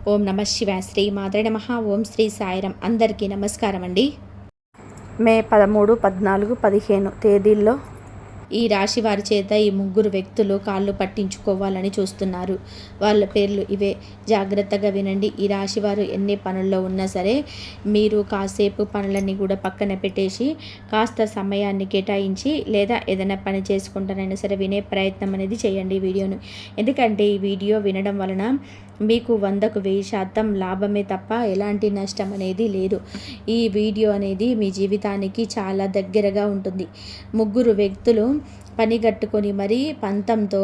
ఓం నమ శివాయ. శ్రీ మాత్రే నమః. ఓం శ్రీ సాయిరాం. అందరికీ నమస్కారం అండి. మే 13, 14, 15 తేదీల్లో ఈ రాశి వారి చేత ఈ ముగ్గురు వ్యక్తులు కాళ్ళు పట్టించుకోవాలని చూస్తున్నారు. వాళ్ళ పేర్లు ఇవే. జాగ్రత్తగా వినండి. ఈ రాశి వారు ఎన్ని పనుల్లో ఉన్నా సరే మీరు కాసేపు పనులన్నీ కూడా పక్కన పెట్టేసి కాస్త సమయాన్ని కేటాయించి లేదా ఏదైనా పని చేసుకుంటానైనా సరే వినే ప్రయత్నం అనేది చేయండి ఈ వీడియోను. ఎందుకంటే ఈ వీడియో వినడం వలన మీకు 100కు 1000% లాభమే తప్ప ఎలాంటి నష్టం అనేది లేదు. ఈ వీడియో అనేది మీ జీవితానికి చాలా దగ్గరగా ఉంటుంది. ముగ్గురు వ్యక్తులు పనిగట్టుకొని మరీ పంతంతో,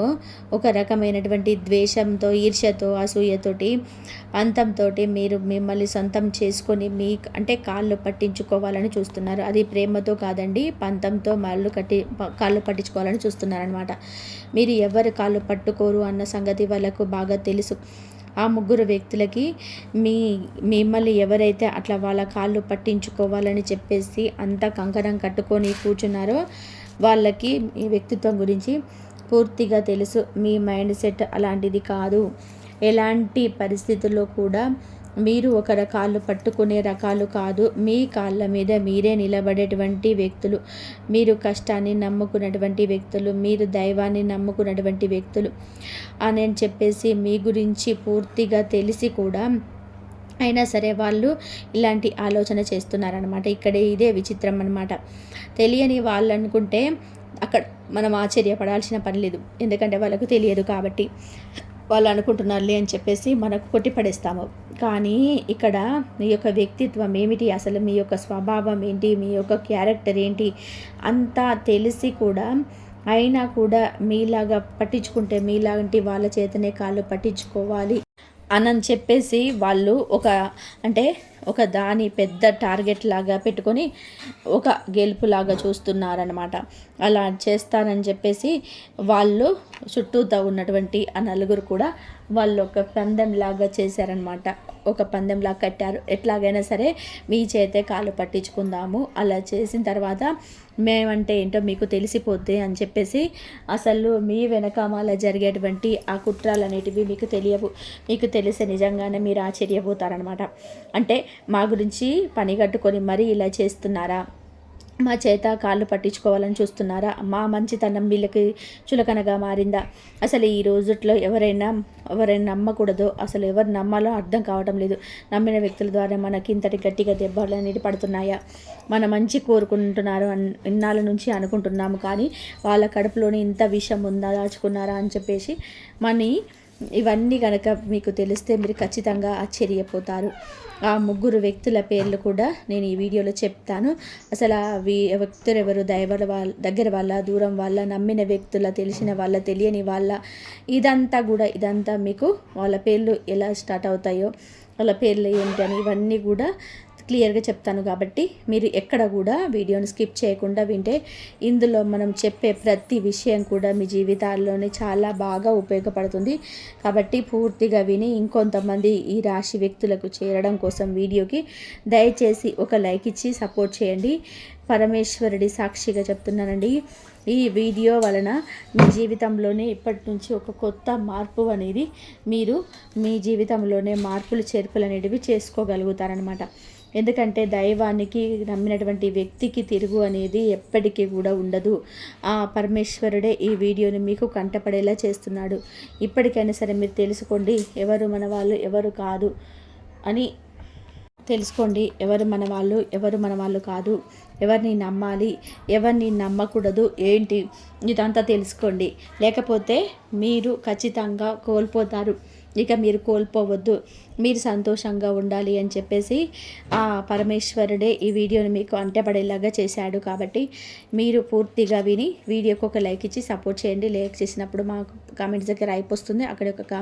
ఒక రకమైనటువంటి ద్వేషంతో, ఈర్ష్యతో, అసూయతోటి, పంతంతో మీరు మిమ్మల్ని సొంతం చేసుకొని అంటే కాళ్ళు పట్టించుకోవాలని చూస్తున్నారు. అది ప్రేమతో కాదండి, పంతంతో కాళ్ళు పట్టించుకోవాలని చూస్తున్నారనమాట. మీరు ఎవరు కాళ్ళు పట్టుకోరు అన్న సంగతి వాళ్ళకు బాగా తెలుసు. ఆ ముగ్గురు వ్యక్తులకి మిమ్మల్ని ఎవరైతే అట్లా వాళ్ళ కాళ్ళు పట్టించుకోవాలని చెప్పేసి అంత కంకణం కట్టుకొని కూర్చున్నారో వాళ్ళకి మీ వ్యక్తిత్వం గురించి పూర్తిగా తెలుసు. మీ మైండ్ సెట్ అలాంటిది కాదు. ఎలాంటి పరిస్థితుల్లో కూడా మీరు ఒకరి కాళ్ళు పట్టుకునే రకాలు కాదు. మీ కాళ్ళ మీద మీరే నిలబడేటువంటి వ్యక్తులు, మీరు కష్టాన్ని నమ్ముకున్నటువంటి వ్యక్తులు, మీరు దైవాన్ని నమ్ముకున్నటువంటి వ్యక్తులు అని చెప్పేసి మీ గురించి పూర్తిగా తెలిసి కూడా అయినా సరే వాళ్ళు ఇలాంటి ఆలోచన చేస్తున్నారనమాట. ఇక్కడ ఇదే విచిత్రం అనమాట. తెలియని వాళ్ళు అనుకుంటే అక్కడ మనం ఆశ్చర్యపడాల్సిన పని లేదు. ఎందుకంటే వాళ్ళకు తెలియదు కాబట్టి వాళ్ళు అనుకుంటున్నారులే అని చెప్పేసి మనకు కొట్టిపడేస్తాము. కానీ ఇక్కడ మీ యొక్క వ్యక్తిత్వం ఏమిటి, అసలు మీ యొక్క స్వభావం ఏంటి, మీ యొక్క క్యారెక్టర్ ఏంటి అంతా తెలిసి కూడా అయినా కూడా మీలాగా పట్టించుకుంటే మీలాంటి వాళ్ళ చేతనే కాళ్ళు పట్టించుకోవాలి అని చెప్పేసి వాళ్ళు ఒక దాని పెద్ద టార్గెట్ లాగా పెట్టుకొని ఒక గెలుపులాగా చూస్తున్నారనమాట. అలా చేస్తారని చెప్పేసి వాళ్ళు చుట్టూతో ఉన్నటువంటి ఆ నలుగురు కూడా వాళ్ళు ఒక పందెంలాగా చేశారనమాట. ఒక పందెంలాగా కట్టారు. ఎట్లాగైనా సరే మీ చేతే కాళ్ళు పట్టించుకుందాము, అలా చేసిన తర్వాత మేమంటే ఏంటో మీకు తెలిసిపోద్ది అని చెప్పేసి అసలు మీ వెనకామాల జరిగేటువంటి ఆ కుట్రాలు అనేటివి మీకు తెలియవు. మీకు తెలిసే నిజంగానే మీరు ఆశ్చర్యపోతారనమాట. అంటే మా గురించి పని కట్టుకొని మరీ ఇలా చేస్తున్నారా, మా చేత కాళ్ళు పట్టించుకోవాలని చూస్తున్నారా, మా మంచితనం వీళ్ళకి చులకనగా మారిందా, అసలు ఈ రోజుట్లో ఎవరైనా నమ్మకూడదో, అసలు ఎవరు నమ్మాలో అర్థం కావటం లేదు. నమ్మిన వ్యక్తుల ద్వారా మనకి ఇంతటి గట్టిగా దెబ్బలు అనేది పడుతున్నాయా, మన మంచి కోరుకుంటున్నారు ఇన్నాళ్ళ నుంచి అనుకుంటున్నాము, కానీ వాళ్ళ కడుపులోని ఇంత విషం ఉందా, దాచుకున్నారా అని చెప్పేసి ఇవన్నీ కనుక మీకు తెలిస్తే మీరు ఖచ్చితంగా ఆశ్చర్యపోతారు. ఆ ముగ్గురు వ్యక్తుల పేర్లు కూడా నేను ఈ వీడియోలో చెప్తాను. అసలు ఆ వ్యక్తులు ఎవరు, దగ్గర వాళ్ళ, దూరం వాళ్ళ, నమ్మిన వ్యక్తుల, తెలిసిన వాళ్ళ, తెలియని వాళ్ళ, ఇదంతా మీకు వాళ్ళ పేర్లు ఎలా స్టార్ట్ అవుతాయో, వాళ్ళ పేర్లు ఏంటి అని ఇవన్నీ కూడా క్లియర్గా చెప్తాను. కాబట్టి మీరు ఎక్కడ కూడా వీడియోని స్కిప్ చేయకుండా వింటే ఇందులో మనం చెప్పే ప్రతి విషయం కూడా మీ జీవితాల్లోనే చాలా బాగా ఉపయోగపడుతుంది. కాబట్టి పూర్తిగా విని ఇంకొంతమంది ఈ రాశి వ్యక్తులకు చేరడం కోసం వీడియోకి దయచేసి ఒక లైక్ ఇచ్చి సపోర్ట్ చేయండి. పరమేశ్వరుడి సాక్షిగా చెప్తున్నానండి, ఈ వీడియో వలన మీ జీవితంలోనే ఇప్పటి నుంచి ఒక కొత్త మార్పు అనేది మీరు మీ జీవితంలోనే మార్పులు చేర్పులు అనేటివి చేసుకోగలుగుతారనమాట. ఎందుకంటే దైవానికి నమ్మినటువంటి వ్యక్తికి తిరుగు అనేది ఎప్పటికీ కూడా ఉండదు. ఆ పరమేశ్వరుడే ఈ వీడియోని మీకు కంటపడేలా చేస్తున్నాడు. ఇప్పటికైనా సరే మీరు తెలుసుకోండి, ఎవరు మన వాళ్ళు ఎవరు కాదు అని తెలుసుకోండి. ఎవరు మన వాళ్ళు కాదు, ఎవరిని నమ్మాలి, ఎవరిని నమ్మకూడదు ఏంటి ఇదంతా తెలుసుకోండి. లేకపోతే మీరు ఖచ్చితంగా కోల్పోతారు. ఇక మీరు కోల్పోవద్దు, మీరు సంతోషంగా ఉండాలి అని చెప్పేసి ఆ పరమేశ్వరుడే ఈ వీడియోని మీకు అంటపడేలాగా చేశాడు. కాబట్టి మీరు పూర్తిగా విని వీడియోకి ఒక లైక్ ఇచ్చి సపోర్ట్ చేయండి. లైక్ చేసినప్పుడు మాకు కామెంట్స్ దగ్గర అయిపోతుంది. అక్కడ ఒక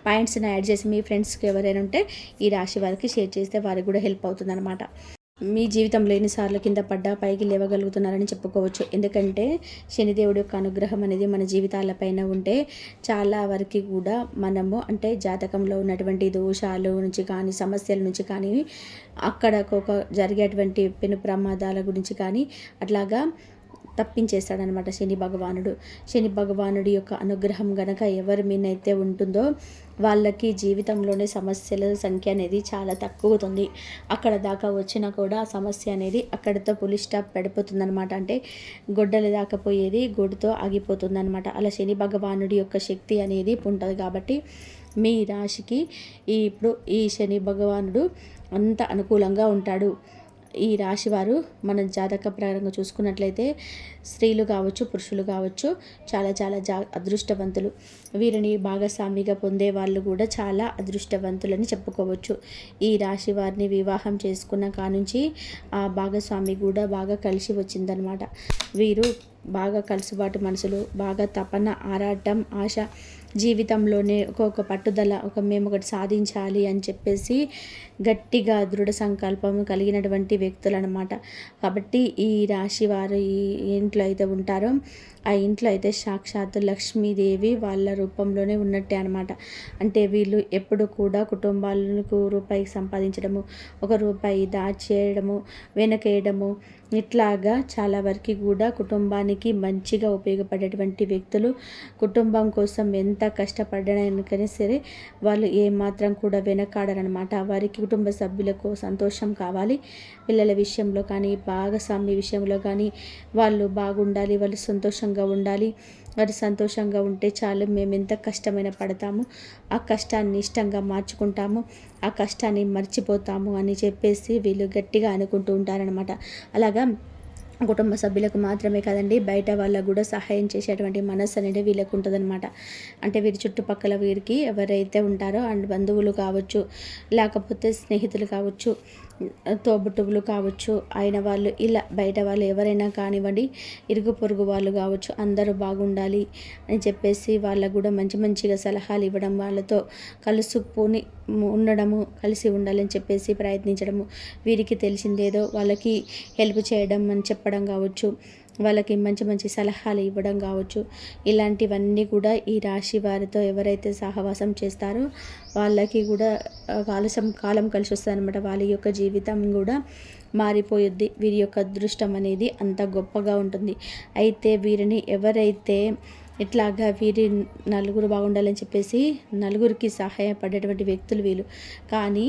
పాయింట్స్ని యాడ్ చేసి మీ ఫ్రెండ్స్కి ఎవరైనా ఉంటే ఈ రాశి వారికి షేర్ చేస్తే వారికి కూడా హెల్ప్ అవుతుంది అనమాట. మీ జీవితంలో ఎన్నిసార్లు కింద పడ్డా పైకి లేవగలుగుతున్నారని చెప్పుకోవచ్చు. ఎందుకంటే శనిదేవుడి యొక్క అనుగ్రహం అనేది మన జీవితాలపైన ఉంటే చాలా వరకు కూడా మనము జాతకంలో ఉన్నటువంటి దోషాలు నుంచి కానీ, సమస్యల నుంచి కానీ, అక్కడ జరిగేటువంటి పెను ప్రమాదాల గురించి కానీ అట్లాగా తప్పించేస్తాడనమాట శని భగవానుడి యొక్క అనుగ్రహం గనక ఎవరి మీదైతే ఉంటుందో వాళ్ళకి జీవితంలోనే సమస్యల సంఖ్య అనేది చాలా తక్కువవుతుంది. అక్కడ దాకా వచ్చినా కూడా ఆ సమస్య అనేది అక్కడితో పులి స్టాప్ పడిపోతుందనమాట. అంటే గొడ్డలి దాకా పోయేది గొడ్డుతో ఆగిపోతుందనమాట. అలా శని భగవానుడి యొక్క శక్తి అనేది ఉంటుంది కాబట్టి మీ రాశికి ఇప్పుడు ఈ శని భగవానుడు అంత అనుకూలంగా ఉంటాడు. ఈ రాశివారు మన జాతక ప్రకారంగా చూసుకున్నట్లయితే స్త్రీలు కావచ్చు, పురుషులు కావచ్చు చాలా చాలా అదృష్టవంతులు. వీరిని భాగస్వామిగా పొందే వాళ్ళు కూడా చాలా అదృష్టవంతులని చెప్పుకోవచ్చు. ఈ రాశి వారిని వివాహం చేసుకున్న కానుంచి ఆ భాగస్వామి కూడా బాగా కలిసి వచ్చిందనమాట. వీరు బాగా కలుసుబాటు మనసులు, బాగా తపన, ఆరాటం, ఆశ, జీవితంలోనే ఒక పట్టుదల, మేము ఒకటి సాధించాలి అని చెప్పేసి గట్టిగా దృఢ సంకల్పం కలిగినటువంటి వ్యక్తులు అనమాట. కాబట్టి ఈ రాశి వారు ఈ ఇంట్లో అయితే ఉంటారో ఆ ఇంట్లో అయితే సాక్షాత్తు లక్ష్మీదేవి వాళ్ళ రూపంలోనే ఉన్నట్టే అనమాట. అంటే వీళ్ళు ఎప్పుడు కూడా కుటుంబాలకు రూపాయి సంపాదించడము, ఒక రూపాయి దాచేయడము, వెనకేయడము, ఇట్లాగా చాలా వరకు కూడా కుటుంబానికి మంచిగా ఉపయోగపడేటువంటి వ్యక్తులు. కుటుంబం కోసం ఎంత కష్టపడడానికైనా సరే వాళ్ళు ఏమాత్రం కూడా వెనకాడరనమాట. వారికి కుటుంబ సభ్యులకు సంతోషం కావాలి, పిల్లల విషయంలో కానీ భాగస్వామి విషయంలో కానీ వాళ్ళు బాగుండాలి, వాళ్ళు సంతోషంగా ఉండాలి. వారు సంతోషంగా ఉంటే చాలు, మేము ఎంత కష్టమైన పడతాము, ఆ కష్టాన్ని ఇష్టంగా మార్చుకుంటాము, ఆ కష్టాన్ని మర్చిపోతాము అని చెప్పేసి వీళ్ళు గట్టిగా అనుకుంటూ ఉంటారనమాట. అలాగా కుటుంబ సభ్యులకు మాత్రమే కాదండి, బయట వాళ్ళకు కూడా సహాయం చేసేటువంటి మనస్సు అనేది వీళ్ళకు ఉంటుందన్నమాట. అంటే వీరి చుట్టుపక్కల వీరికి ఎవరైతే ఉంటారో అండ్ బంధువులు కావచ్చు, లేకపోతే స్నేహితులు కావచ్చు, తోబుట్టువులు కావచ్చు, అయిన వాళ్ళు, ఇలా బయట వాళ్ళు ఎవరైనా కానివ్వండి, ఇరుగు పొరుగు వాళ్ళు కావచ్చు, అందరూ బాగుండాలి అని చెప్పేసి వాళ్ళకు కూడా మంచి మంచిగా సలహాలు ఇవ్వడం, వాళ్ళతో కలుసుకొని ఉండడము, కలిసి ఉండాలని చెప్పేసి ప్రయత్నించడము, వీరికి తెలిసిందేదో వాళ్ళకి హెల్ప్ చేయడం అని చెప్పడం కావచ్చు, వాళ్ళకి మంచి మంచి సలహాలు ఇవ్వడం కావచ్చు, ఇలాంటివన్నీ కూడా ఈ రాశి వారితో ఎవరైతే సహవాసం చేస్తారో వాళ్ళకి కూడా కాలం కలిసి వస్తుంది అనమాట. వాళ్ళ యొక్క జీవితం కూడా మారిపోయిద్ది. వీరి యొక్క అదృష్టం అనేది అంత గొప్పగా ఉంటుంది. అయితే వీరిని ఎవరైతే ఇట్లాగా వీరి నలుగురు బాగుండాలని చెప్పేసి నలుగురికి సహాయపడేటువంటి వ్యక్తులు వీళ్ళు. కానీ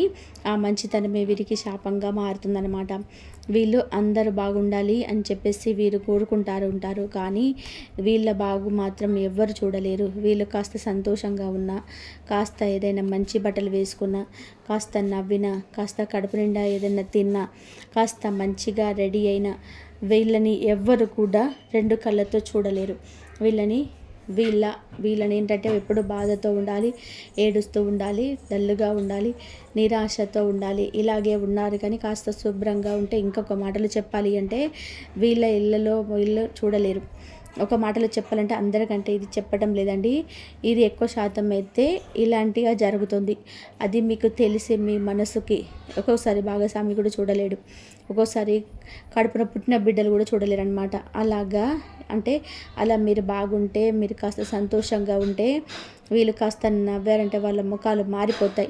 ఆ మంచితనమే వీరికి శాపంగా మారుతుందన్నమాట. వీళ్ళు అందరూ బాగుండాలి అని చెప్పేసి వీరు కోరుకుంటారు. కానీ వీళ్ళ బాగు మాత్రం ఎవ్వరు చూడలేరు. వీళ్ళు కాస్త సంతోషంగా ఉన్నా, కాస్త ఏదైనా మంచి బట్టలు వేసుకున్నా, కాస్త నవ్వినా, కాస్త కడుపు నిండా ఏదైనా తిన్నా, కాస్త మంచిగా రెడీ అయినా వీళ్ళని ఎవ్వరు కూడా రెండు కళ్ళతో చూడలేరు. వీళ్ళని ఏంటంటే ఎప్పుడు బాధతో ఉండాలి, ఏడుస్తూ ఉండాలి, డల్లుగా ఉండాలి, నిరాశతో ఉండాలి. ఇలాగే ఉన్నారు. కానీ కాస్త శుభ్రంగా ఉంటే, ఇంకొక మాటలు చెప్పాలి అంటే వీళ్ళ ఇళ్ళలో వీళ్ళు చూడలేరు. ఒక మాటలో చెప్పాలంటే అందరికంటే ఇది చెప్పడం లేదండి, ఇది ఎక్కువ శాతం అయితే ఇలాంటిగా జరుగుతుంది. అది మీకు తెలిసి మీ మనసుకి ఒక్కోసారి భాగస్వామి కూడా చూడలేడు, ఒక్కోసారి కడుపున పుట్టిన బిడ్డలు కూడా చూడలేరు అనమాట. అలాగా అంటే అలా మీరు బాగుంటే, మీరు కాస్త సంతోషంగా ఉంటే, వీళ్ళు కాస్త నవ్వారంటే వాళ్ళ ముఖాలు మారిపోతాయి.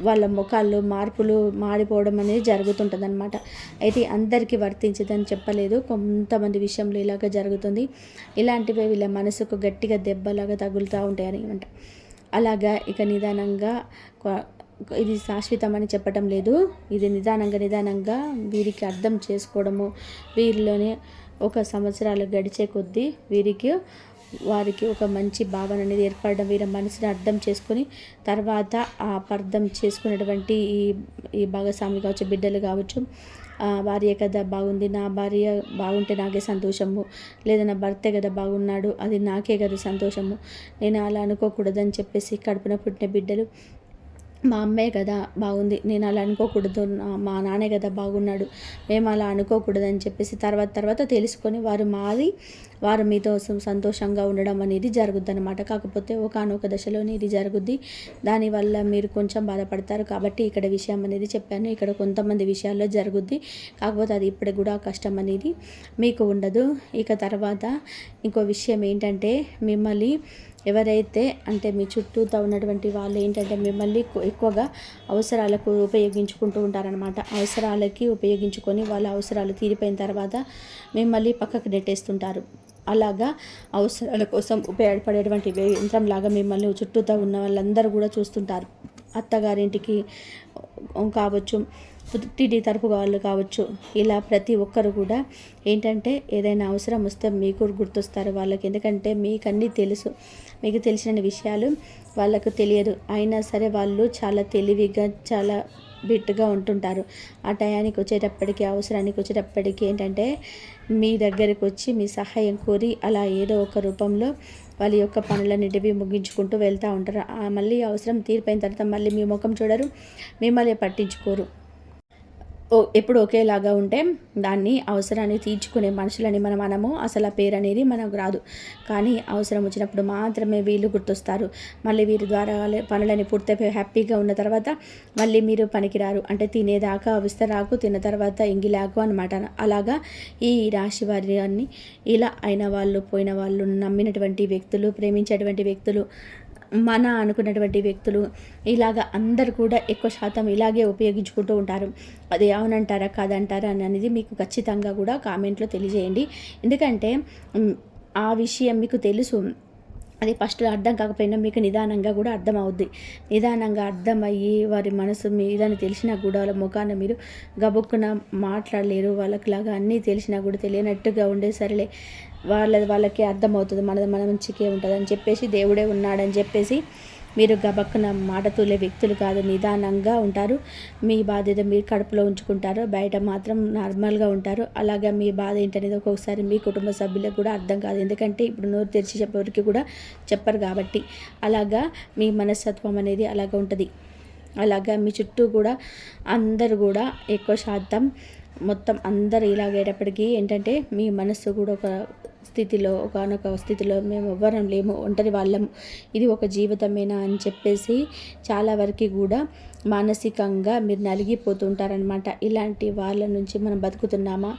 వాళ్ళ ముఖాల్లో మార్పులు మారిపోవడం అనేది జరుగుతుంటుంది అనమాట. అయితే అందరికీ వర్తించదని చెప్పలేదు, కొంతమంది విషయంలో ఇలాగ జరుగుతుంది. ఇలాంటివే వీళ్ళ మనసుకు గట్టిగా దెబ్బలాగా తగులుతూ ఉంటాయని అనమాట. అలాగా ఇక నిదానంగా ఇది శాశ్వతం అని చెప్పటం లేదు, ఇది నిదానంగా వీరికి అర్థం చేసుకోవడము, వీరిలోనే ఒక సంవత్సరాలు గడిచే కొద్దీ వారికి ఒక మంచి భావన అనేది ఏర్పడడం, వీరి మనసుని అర్థం చేసుకొని తర్వాత ఆ అర్థం చేసుకునేటువంటి ఈ భాగస్వామి కావచ్చు, బిడ్డలు కావచ్చు, భార్య కదా బాగుంది, నా భార్య బాగుంటే నాకే సంతోషము, లేదా నా భర్తే కదా బాగున్నాడు, అది నాకే కదా సంతోషము, నేను అలా అనుకోకూడదని చెప్పేసి కడుపున పుట్టిన బిడ్డలు, మా అమ్మే కదా బాగుంది, నేను అలా అనుకోకూడదు, మా నాన్నే కదా బాగున్నాడు, మేము అలా అనుకోకూడదు అని చెప్పేసి తర్వాత తెలుసుకొని వారు మీతో సంతోషంగా ఉండడం అనేది జరుగుద్ది అనమాట. కాకపోతే ఒకానొక దశలోనే ఇది జరుగుద్ది. దానివల్ల మీరు కొంచెం బాధపడతారు. కాబట్టి ఇక్కడ విషయం అనేది చెప్పాను. ఇక్కడ కొంతమంది విషయాల్లో జరుగుద్ది, కాకపోతే అది ఇప్పటికి కూడా కష్టం అనేది మీకు ఉండదు. ఇక తర్వాత ఇంకో విషయం ఏంటంటే, మిమ్మల్ని ఎవరైతే అంటే మీ చుట్టూతో ఉన్నటువంటి వాళ్ళు ఏంటంటే మిమ్మల్ని ఎక్కువగా అవసరాలకు ఉపయోగించుకుంటూ ఉంటారనమాట. అవసరాలకి ఉపయోగించుకొని వాళ్ళ అవసరాలు తీరిపోయిన తర్వాత మిమ్మల్ని పక్కకు నెట్టేస్తుంటారు. అలాగా అవసరాల కోసం ఉపయోగపడేటువంటి యంత్రంలాగా మిమ్మల్ని చుట్టూతో ఉన్న వాళ్ళందరూ కూడా చూస్తుంటారు. అత్తగారింటికి కావచ్చు, పుట్టింటి తరపు వాళ్ళు కావచ్చు, ఇలా ప్రతి ఒక్కరు కూడా ఏంటంటే ఏదైనా అవసరం వస్తే మీకు గుర్తొస్తారు వాళ్ళకి. ఎందుకంటే మీకు అన్నీ తెలుసు, మీకు తెలిసిన విషయాలు వాళ్ళకు తెలియదు. అయినా సరే వాళ్ళు చాలా తెలివిగా, చాలా బిట్టుగా ఉంటుంటారు. ఆ టయానికి వచ్చేటప్పటికి, అవసరానికి వచ్చేటప్పటికి ఏంటంటే మీ దగ్గరికి వచ్చి మీ సహాయం కోరి అలా ఏదో ఒక రూపంలో వాళ్ళ యొక్క పనులన్నిటివి ముగించుకుంటూ వెళ్తూ ఉంటారు. మళ్ళీ అవసరం తీరిపోయిన తర్వాత మళ్ళీ మీ ముఖం చూడరు, మిమ్మల్ని పట్టించుకోరు. ఎప్పుడు ఒకేలాగా ఉంటే దాన్ని అవసరాన్ని తీర్చుకునే మనుషులని మనము అసలు ఆ పేరు అనేది మనకు రాదు. కానీ అవసరం వచ్చినప్పుడు మాత్రమే వీళ్ళు గుర్తొస్తారు. మళ్ళీ వీరి ద్వారా పనులని పూర్తయిపోయి హ్యాపీగా ఉన్న తర్వాత మళ్ళీ మీరు పనికిరారు. అంటే తినేదాకా విస్తరాకు, తిన్న తర్వాత ఎంగిలాకు అనమాట. అలాగా ఈ రాశి వారిని ఇలా అయిన వాళ్ళు, పోయిన వాళ్ళు, నమ్మినటువంటి వ్యక్తులు, ప్రేమించేటువంటి వ్యక్తులు, మన అనుకున్నటువంటి వ్యక్తులు, ఇలాగ అందరు కూడా ఎక్కువ శాతం ఇలాగే ఉపయోగించుకుంటూ ఉంటారు. అది అవునంటారా కాదంటారా అనేది మీకు ఖచ్చితంగా కూడా కామెంట్లో తెలియజేయండి. ఎందుకంటే ఆ విషయం మీకు తెలుసు, అది ఫస్ట్లో అర్థం కాకపోయినా మీకు నిదానంగా కూడా అర్థం అవుద్ది. నిదానంగా అర్థమయ్యి వారి మనసు మీదని తెలిసినా కూడా వాళ్ళ ముఖాన మీరు గబుక్కున మాట్లాడలేరు. వాళ్ళకిలాగా అన్నీ తెలిసినా కూడా తెలియనట్టుగా ఉండే సరేలే వాళ్ళకి అర్థమవుతుంది, మనది మన మంచికే ఉంటుంది అని చెప్పేసి, దేవుడే ఉన్నాడని చెప్పేసి మీరు గబక్కున మాట తూలే వ్యక్తులు కాదు. నిదానంగా ఉంటారు. మీ బాధ్యత మీరు కడుపులో ఉంచుకుంటారు, బయట మాత్రం నార్మల్గా ఉంటారు. అలాగా మీ బాధ ఏంటనేది ఒక్కొక్కసారి మీ కుటుంబ సభ్యులకు కూడా అర్థం కాదు. ఎందుకంటే ఇప్పుడు నోరు తెరిచి చెప్పేవరికి కూడా చెప్పరు కాబట్టి. అలాగా మీ మనస్తత్వం అనేది అలాగా ఉంటుంది. అలాగా మీ చుట్టూ కూడా అందరూ కూడా ఎక్కువ శాతం మొత్తం అందరూ ఇలాగేటప్పటికీ ఏంటంటే మీ మనస్సు కూడా ఒక స్థితిలో, ఒకనొక స్థితిలో మేము ఎవ్వరం లేము, ఒంటరి వాళ్ళము, ఇది ఒక జీవితమేనా అని చెప్పేసి చాలా వరకు కూడా మానసికంగా మీరు నలిగిపోతుంటారనమాట. ఇలాంటి వాళ్ళ నుంచి మనం బతుకుతున్నామా,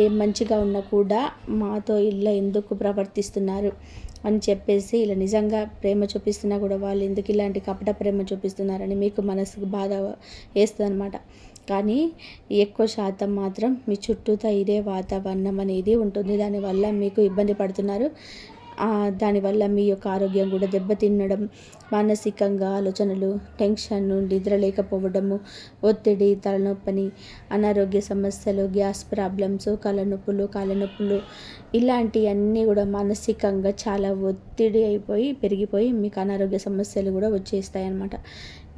ఏం మంచిగా ఉన్నా కూడా మాతో ఇలా ఎందుకు ప్రవర్తిస్తున్నారు అని చెప్పేసి, ఇలా నిజంగా ప్రేమ చూపిస్తున్నా కూడా వాళ్ళు ఎందుకు ఇలాంటి కపట ప్రేమ చూపిస్తున్నారని మీకు మనసుకు బాధ వేస్తుంది అనమాట. కానీ ఎక్కువ శాతం మాత్రం మీ చుట్టూతా ఇదే వాతావరణం అనేది ఉంటుంది. దానివల్ల మీకు ఇబ్బంది పడుతున్నారు. దానివల్ల మీ యొక్క ఆరోగ్యం కూడా దెబ్బతినడం, మానసికంగా ఆలోచనలు, టెన్షన్, నిద్ర లేకపోవడము, ఒత్తిడి, తలనొప్పని, అనారోగ్య సమస్యలు, గ్యాస్ ప్రాబ్లమ్స్, కళ్ళనొప్పులు, కాళ్ళనొప్పులు, ఇలాంటివన్నీ కూడా మానసికంగా చాలా ఒత్తిడి అయిపోయి పెరిగిపోయి మీకు అనారోగ్య సమస్యలు కూడా వచ్చేస్తాయి అన్నమాట.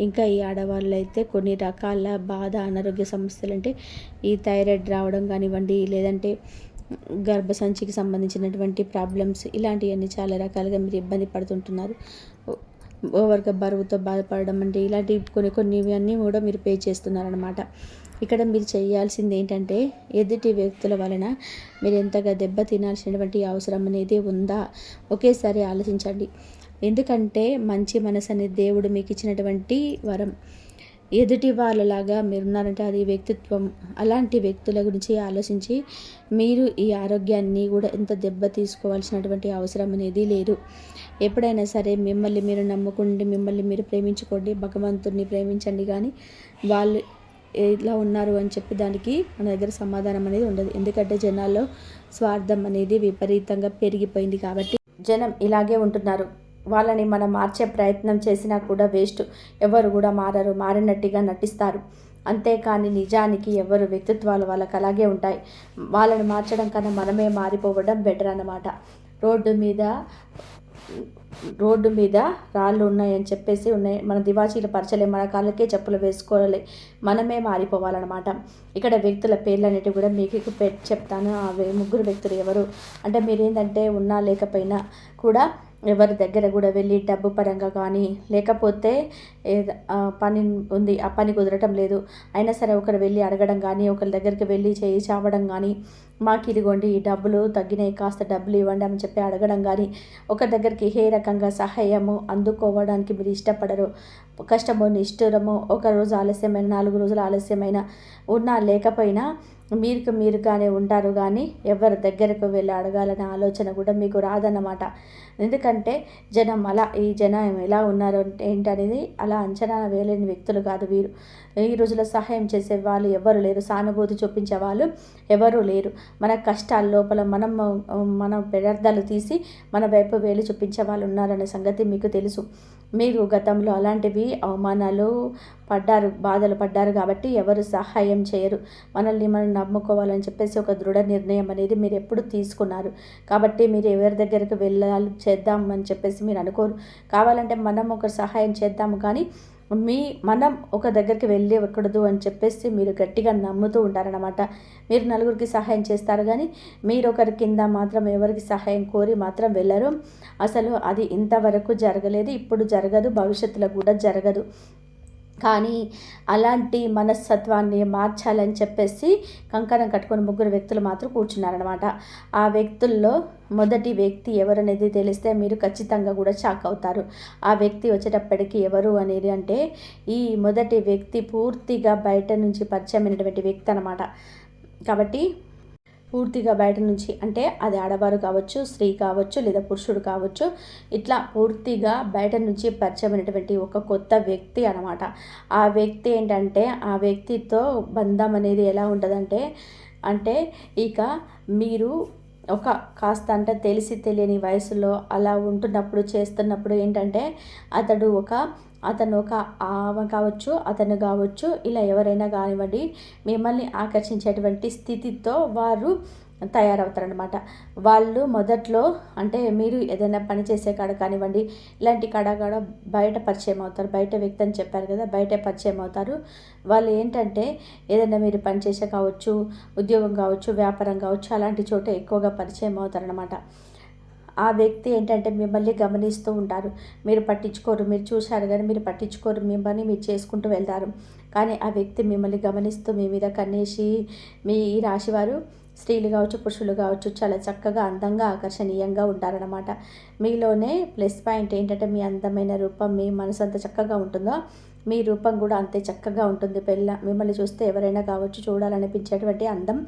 ఇంకా ఈ ఆడవాళ్ళు అయితే కొన్ని రకాల బాధ, అనారోగ్య సమస్యలు అంటే ఈ థైరాయిడ్ రావడం కానివ్వండి, లేదంటే గర్భసంచికి సంబంధించినటువంటి ప్రాబ్లమ్స్, ఇలాంటివన్నీ చాలా రకాలుగా మీరు ఇబ్బంది పడుతుంటున్నారు. ఓవర్గా బరువుతో బాధపడడం అంటే ఇలాంటి కొన్ని అన్నీ కూడా మీరు పే చేస్తున్నారనమాట. ఇక్కడ మీరు చేయాల్సింది ఏంటంటే ఎదుటి వ్యక్తుల వలన మీరు ఎంతగా దెబ్బ తినాల్సినటువంటి అవసరం అనేది ఉందా ఒకేసారి ఆలోచించండి. ఎందుకంటే మంచి మనసు అనేది దేవుడు మీకు ఇచ్చినటువంటి వరం. ఎదుటి వాళ్ళలాగా మీరున్నారంటే అది వ్యక్తిత్వం. అలాంటి వ్యక్తుల గురించి ఆలోచించి మీరు ఈ ఆరోగ్యాన్ని కూడా ఎంత దెబ్బ తీసుకోవాల్సినటువంటి అవసరం అనేది లేదు. ఎప్పుడైనా సరే మిమ్మల్ని మీరు నమ్ముకోండి, మిమ్మల్ని మీరు ప్రేమించుకోండి, భగవంతుడిని ప్రేమించండి. కానీ వాళ్ళు ఎలా ఉన్నారు అని చెప్పి దానికి మన దగ్గర సమాధానం అనేది ఉండదు. ఎందుకంటే జనాల్లో స్వార్థం అనేది విపరీతంగా పెరిగిపోయింది కాబట్టి జనం ఇలాగే ఉంటున్నారు. వాళ్ళని మనం మార్చే ప్రయత్నం చేసినా కూడా వేస్ట్. ఎవరు కూడా మారరు, మారినట్టుగా నటిస్తారు. అంతేకాని నిజానికి ఎవరు వ్యక్తిత్వాలు వాళ్ళకి అలాగే ఉంటాయి. వాళ్ళని మార్చడం కన్నా మనమే మారిపోవడం బెటర్ అన్నమాట. రోడ్డు మీద రాళ్ళు ఉన్నాయని చెప్పేసి మన దివాచీలు పరచలే, మన కాళ్ళకే చెప్పులు వేసుకోవాలి, మనమే మారిపోవాలన్నమాట. ఇక్కడ వ్యక్తుల పేర్లు అనేటివి కూడా మీకు చెప్తాను. ఆ ముగ్గురు వ్యక్తులు ఎవరు అంటే మీరేంటంటే ఉన్నా లేకపోయినా కూడా ఎవరి దగ్గర కూడా వెళ్ళి డబ్బు పరంగా కానీ, లేకపోతే పని ఉంది ఆ పని కుదరటం లేదు అయినా సరే ఒకరు వెళ్ళి అడగడం కానీ, ఒకరి దగ్గరికి వెళ్ళి చేయి చావడం కానీ, మాకు ఇదిగోండి ఈ డబ్బులు తగ్గినాయి కాస్త డబ్బులు ఇవ్వండి అని చెప్పి అడగడం కానీ, ఒకరి దగ్గరికి ఏ రకంగా సహాయము అందుకోవడానికి మీరు ఇష్టపడరు. కష్టమో నిష్ఠురమో, ఒక రోజు ఆలస్యమైన, 4 రోజులు ఆలస్యమైన, ఉన్నా లేకపోయినా మీరుగానే ఉంటారు. కానీ ఎవరి దగ్గరకు వెళ్ళి అడగాలనే ఆలోచన కూడా మీకు రాదన్నమాట. ఎందుకంటే ఈ జనం ఎలా ఉన్నారు ఏంటనేది అలా అంచనా వేయలేని వ్యక్తులు కాదు వీరు. ఈ రోజులో సహాయం చేసే వాళ్ళు ఎవరు లేరు, సానుభూతి చూపించే వాళ్ళు ఎవరూ లేరు. మన కష్టాల లోపల మన వ్యర్థాలు తీసి మన వైపు వేలు చూపించే వాళ్ళు ఉన్నారనే సంగతి మీకు తెలుసు. మీరు గతంలో అలాంటివి అవమానాలు బాధలు పడ్డారు కాబట్టి ఎవరు సహాయం చేయరు. మనల్ని మనం నమ్ముకోవాలని చెప్పేసి ఒక దృఢ నిర్ణయం అనేది మీరు ఎప్పుడు తీసుకున్నారు. కాబట్టి మీరు ఎవరి దగ్గరికి వెళ్ళాలి చేద్దాం అని చెప్పేసి మీరు అనుకోరు. కావాలంటే మనం ఒక సహాయం చేద్దాము కానీ మనం ఒక దగ్గరికి వెళ్ళకూడదు అని చెప్పేసి మీరు గట్టిగా నమ్ముతూ ఉంటారనమాట. మీరు నలుగురికి సహాయం చేస్తారు కానీ మీరు ఒకరి కింద మాత్రం ఎవరికి సహాయం కోరి మాత్రం వెళ్ళరు. అసలు అది ఇంతవరకు జరగలేదు, ఇప్పుడు జరగదు, భవిష్యత్తులో కూడా జరగదు. కానీ అలాంటి మనస్తత్వాన్ని మార్చాలని చెప్పేసి కంకణం కట్టుకొని ముగ్గురు వ్యక్తులు మాత్రం కూర్చున్నారనమాట. ఆ వ్యక్తుల్లో మొదటి వ్యక్తి ఎవరనేది తెలిస్తే మీరు ఖచ్చితంగా కూడా షాక్ అవుతారు. ఆ వ్యక్తి వచ్చేటప్పటికి ఎవరు అనేది అంటే ఈ మొదటి వ్యక్తి పూర్తిగా బయట నుంచి పరిచయమైనటువంటి వ్యక్తి అనమాట. కాబట్టి పూర్తిగా బయట నుంచి అంటే అది ఆడవారు కావచ్చు, స్త్రీ కావచ్చు, లేదా పురుషుడు కావచ్చు, ఇట్లా పూర్తిగా బయట నుంచి పరిచయమైనటువంటి ఒక కొత్త వ్యక్తి అనమాట. ఆ వ్యక్తి ఏంటంటే ఆ వ్యక్తితో బంధం అనేది ఎలా ఉంటుందంటే ఇక మీరు ఒక కాస్త అంటే తెలిసి తెలియని వయసులో అలా ఉంటున్నప్పుడు చేస్తున్నప్పుడు ఏంటంటే అతను ఒక ఆమె కావచ్చు, అతను కావచ్చు, ఇలా ఎవరైనా కానివ్వండి మిమ్మల్ని ఆకర్షించేటువంటి స్థితితో వారు తయారవుతారనమాట. వాళ్ళు మొదట్లో అంటే మీరు ఏదైనా పని చేసే కాడ కానివ్వండి, ఇలాంటి కాడ బయట పరిచయం అవుతారు. బయట వ్యక్తి అని చెప్పారు కదా, బయట పరిచయం అవుతారు. వాళ్ళు ఏంటంటే ఏదైనా మీరు పని చేసే కావచ్చు, ఉద్యోగం కావచ్చు, వ్యాపారం కావచ్చు, అలాంటి చోట ఎక్కువగా పరిచయం అవుతారనమాట. ఆ వ్యక్తి ఏంటంటే మిమ్మల్ని గమనిస్తూ ఉంటారు. మీరు పట్టించుకోరు, మీరు చూశారు కానీ మీరు పట్టించుకోరు, మిమ్మల్ని మీరు చేసుకుంటూ వెళ్తారు. కానీ ఆ వ్యక్తి మిమ్మల్ని గమనిస్తూ మీ మీద కన్నేసి మీ ఈ రాశివారు స్త్రీలు కావచ్చు, పురుషులు కావచ్చు చాలా చక్కగా అందంగా ఆకర్షణీయంగా ఉంటారనమాట. మీలోనే ప్లస్ పాయింట్ ఏంటంటే మీ అందమైన రూపం, మీ మనసు అంత చక్కగా ఉంటుందో మీ రూపం కూడా అంతే చక్కగా ఉంటుంది. మిమ్మల్ని చూస్తే ఎవరైనా కావచ్చు చూడాలనిపించేటువంటి అందం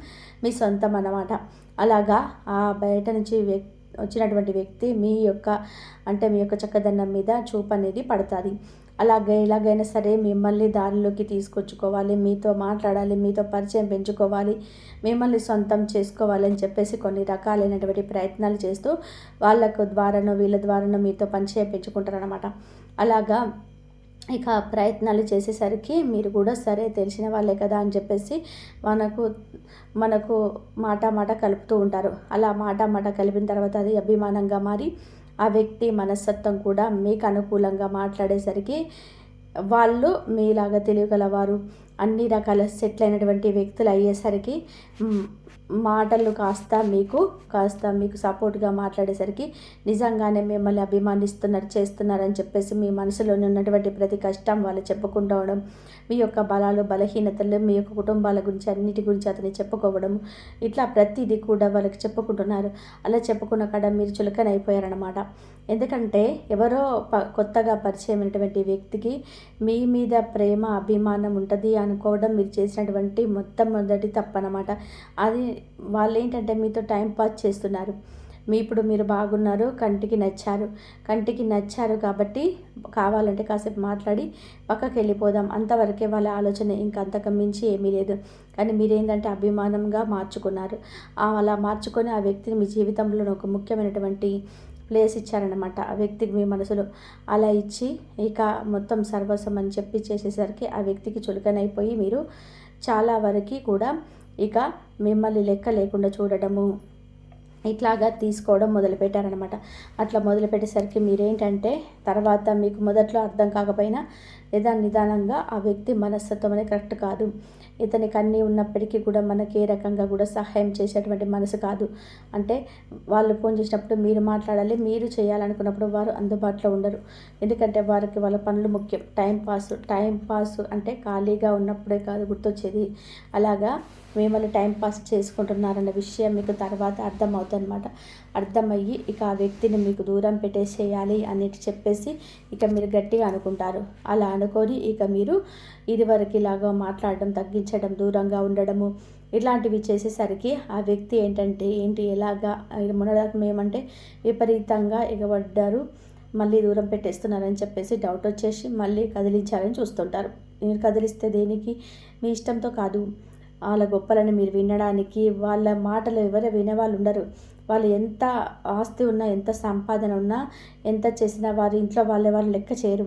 మీ సొంతం అన్నమాట. అలాగా ఆ బయట నుంచి వచ్చినటువంటి వ్యక్తి మీ యొక్క చక్కదనం మీద చూపు అనేది పడుతుంది. ఎలాగైనా సరే మిమ్మల్ని దారిలోకి తీసుకొచ్చుకోవాలి, మీతో మాట్లాడాలి, మీతో పరిచయం పెంచుకోవాలి, మిమ్మల్ని సొంతం చేసుకోవాలని చెప్పేసి కొన్ని రకాలైనటువంటి ప్రయత్నాలు చేస్తూ వీళ్ళ ద్వారానో మీతో పరిచయం పెంచుకుంటారనమాట. అలాగా ఇక ప్రయత్నాలు చేసేసరికి మీరు కూడా సరే తెలిసిన వాళ్ళే కదా అని చెప్పేసి మనకు మాట కలుపుతూ ఉంటారు. అలా మాట కలిపిన తర్వాత అది అభిమానంగా మారి ఆ వ్యక్తి మనస్తత్వం కూడా మీకు అనుకూలంగా మాట్లాడేసరికి వాళ్ళు మీలాగా తెలియగలవారు, అన్ని రకాల సెటిల్ అయినటువంటి వ్యక్తులు అయ్యేసరికి మాటలు కాస్త మీకు సపోర్ట్గా మాట్లాడేసరికి నిజంగానే మిమ్మల్ని చేస్తున్నారని చెప్పేసి మీ మనసులోని ఉన్నటువంటి ప్రతి కష్టం వాళ్ళు చెప్పుకుంటూ ఉండడం, మీ యొక్క బలాలు బలహీనతలు, మీ యొక్క కుటుంబాల గురించి అన్నిటి గురించి అతన్ని చెప్పుకోవడం, ఇట్లా ప్రతిదీ కూడా వాళ్ళకి చెప్పుకుంటున్నారు. అలా చెప్పుకున్న కాడ మీరు చులకనైపోయారనమాట. ఎందుకంటే ఎవరో కొత్తగా పరిచయమైనటువంటి వ్యక్తికి మీ మీద ప్రేమ అభిమానం ఉంటుంది అనుకోవడం మీరు చేసినటువంటి మొదటి తప్పనమాట. అది వాళ్ళు ఏంటంటే మీతో టైం పాస్ చేస్తున్నారు. ఇప్పుడు మీరు బాగున్నారు, కంటికి నచ్చారు కాబట్టి కావాలంటే కాసేపు మాట్లాడి పక్కకి వెళ్ళిపోదాం అంతవరకే వాళ్ళ ఆలోచన, ఇంకంతకు మించి ఏమీ లేదు. కానీ మీరేంటంటే అభిమానంగా మార్చుకున్నారు. అలా మార్చుకొని ఆ వ్యక్తిని మీ జీవితంలో ఒక ముఖ్యమైనటువంటి ప్లేస్ ఇచ్చారనమాట. ఆ వ్యక్తికి మీ మనసులో అలా ఇచ్చి ఇక మొత్తం సర్వస్వం అని చెప్పి చేసేసరికి ఆ వ్యక్తికి చులకనైపోయి మీరు చాలా వరకు కూడా ఇక మిమ్మల్ని లెక్క లేకుండా చూడడము ఇట్లాగా తీసుకోవడం మొదలుపెట్టారనమాట. అట్లా మొదలుపెట్టేసరికి మీరేంటంటే తర్వాత మీకు మొదట్లో అర్థం కాకపోయినా నిదానంగా ఆ వ్యక్తి మనస్తత్వం అనేది కరెక్ట్ కాదు, ఇతనికి అన్నీ ఉన్నప్పటికీ కూడా మనకి ఏ రకంగా కూడా సహాయం చేసేటువంటి మనసు కాదు. అంటే వాళ్ళు ఫోన్ చేసినప్పుడు మీరు మాట్లాడాలి, మీరు చేయాలనుకున్నప్పుడు వారు అందుబాటులో ఉండరు. ఎందుకంటే వారికి వాళ్ళ పనులు ముఖ్యం. టైం పాస్ అంటే ఖాళీగా ఉన్నప్పుడే కాదు గుర్తొచ్చేది. అలాగా మిమ్మల్ని టైంపాస్ చేసుకుంటున్నారన్న విషయం మీకు తర్వాత అర్థమవుతుందన్నమాట. అర్థమయ్యి ఇక ఆ వ్యక్తిని మీకు దూరం పెట్టేసేయాలి అన్నిటి చెప్పేసి ఇక మీరు గట్టిగా అనుకుంటారు. అలా అనుకొని ఇక మీరు ఇదివరకు ఇలాగా మాట్లాడడం తగ్గించడం, దూరంగా ఉండడము ఇలాంటివి చేసేసరికి ఆ వ్యక్తి ఎలాగా మొన్నదాకా మేమంటే విపరీతంగా ఎగబడ్డారు, మళ్ళీ దూరం పెట్టేస్తున్నారని చెప్పేసి డౌట్ వచ్చేసి మళ్ళీ కదిలించాలని చూస్తుంటారు. మీరు కదిలిస్తే దేనికి, మీ ఇష్టంతో కాదు, వాళ్ళ గొప్పలను మీరు వినడానికి, వాళ్ళ మాటలు ఎవరు వినేవాళ్ళు ఉండరు. వాళ్ళు ఎంత ఆస్తి ఉన్నా, ఎంత సంపాదన ఉన్నా, ఎంత చేసినా వారి ఇంట్లో వాళ్ళు లెక్క చేయరు.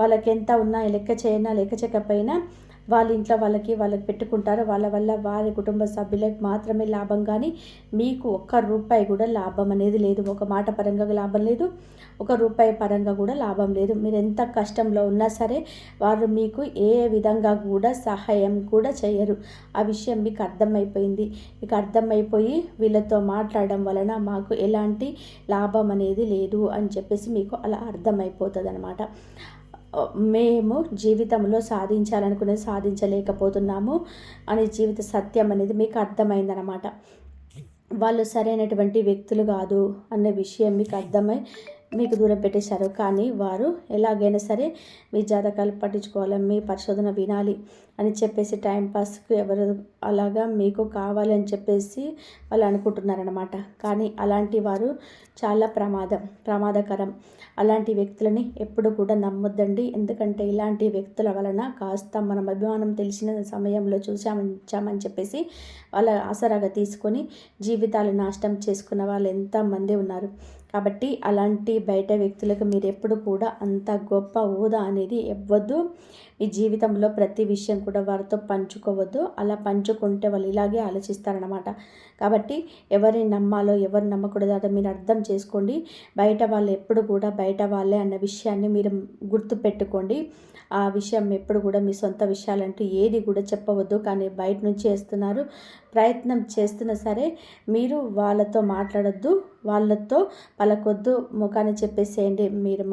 వాళ్ళకి ఎంత ఉన్నా లెక్క చేయకపోయినా వాళ్ళ ఇంట్లో వాళ్ళకి పెట్టుకుంటారు. వాళ్ళ వల్ల వారి కుటుంబ సభ్యులకు మాత్రమే లాభం, కానీ మీకు ఒక్క రూపాయి కూడా లాభం అనేది లేదు. ఒక మాట పరంగా లాభం లేదు, ఒక రూపాయి పరంగా కూడా లాభం లేదు. మీరు ఎంత కష్టంలో ఉన్నా సరే వారు మీకు ఏ విధంగా కూడా సహాయం కూడా చేయరు. ఆ విషయం మీకు అర్థమైపోయింది. మీకు అర్థమైపోయి వీళ్ళతో మాట్లాడడం వలన మాకు ఎలాంటి లాభం అనేది లేదు అని చెప్పేసి మీకు అలా అర్థమైపోతుంది అన్నమాట. మేము జీవితంలో సాధించాలనుకునేది సాధించలేకపోతున్నాము అనే జీవిత సత్యం అనేది మీకు అర్థమైందనమాట. వాళ్ళు సరైనటువంటి వ్యక్తులు కాదు అనే విషయం మీకు అర్థమై మీకు దూరం పెట్టేశారు. కానీ వారు ఎలాగైనా సరే మీ జాతకాలు పట్టించుకోవాలి, మీ పరిశోధన వినాలి అని చెప్పేసి టైంపాస్కి ఎవరు అలాగా మీకు కావాలని చెప్పేసి వాళ్ళు అనుకుంటున్నారనమాట. కానీ అలాంటి వారు చాలా ప్రమాదకరం. అలాంటి వ్యక్తులని ఎప్పుడు కూడా నమ్మొద్దండి. ఎందుకంటే ఇలాంటి వ్యక్తుల వలన కాస్త మనం అభిమానం తెలిసిన సమయంలో చూసామని చెప్పేసి వాళ్ళ ఆసరాగా తీసుకొని జీవితాలు నాశనం చేసుకున్న వాళ్ళు ఎంతమంది ఉన్నారు. కాబట్టి అలాంటి బయట వ్యక్తులకు మీరు ఎప్పుడు కూడా అంత గొప్ప హోదా అనేది ఇవ్వద్దు. మీ జీవితంలో ప్రతి విషయం కూడా వారితో పంచుకోవద్దు. అలా పంచుకుంటే వాళ్ళు ఇలాగే ఆలోచిస్తారనమాట. కాబట్టి ఎవరిని నమ్మాలో ఎవరిని నమ్మకూడదో అది మీరు అర్థం చేసుకోండి. బయట వాళ్ళు ఎప్పుడు కూడా బయట వాళ్ళే అన్న విషయాన్ని మీరు గుర్తుపెట్టుకోండి. ఆ విషయం ఎప్పుడు కూడా మీ సొంత విషయాలంటూ ఏది కూడా చెప్పవద్దు. కానీ బయట నుంచి చేస్తున్నారు, ప్రయత్నం చేస్తున్నా సరే మీరు వాళ్ళతో మాట్లాడొద్దు, వాళ్ళతో పలకొద్దు, ముఖాన్ని చెప్పేసేయండి. మీరు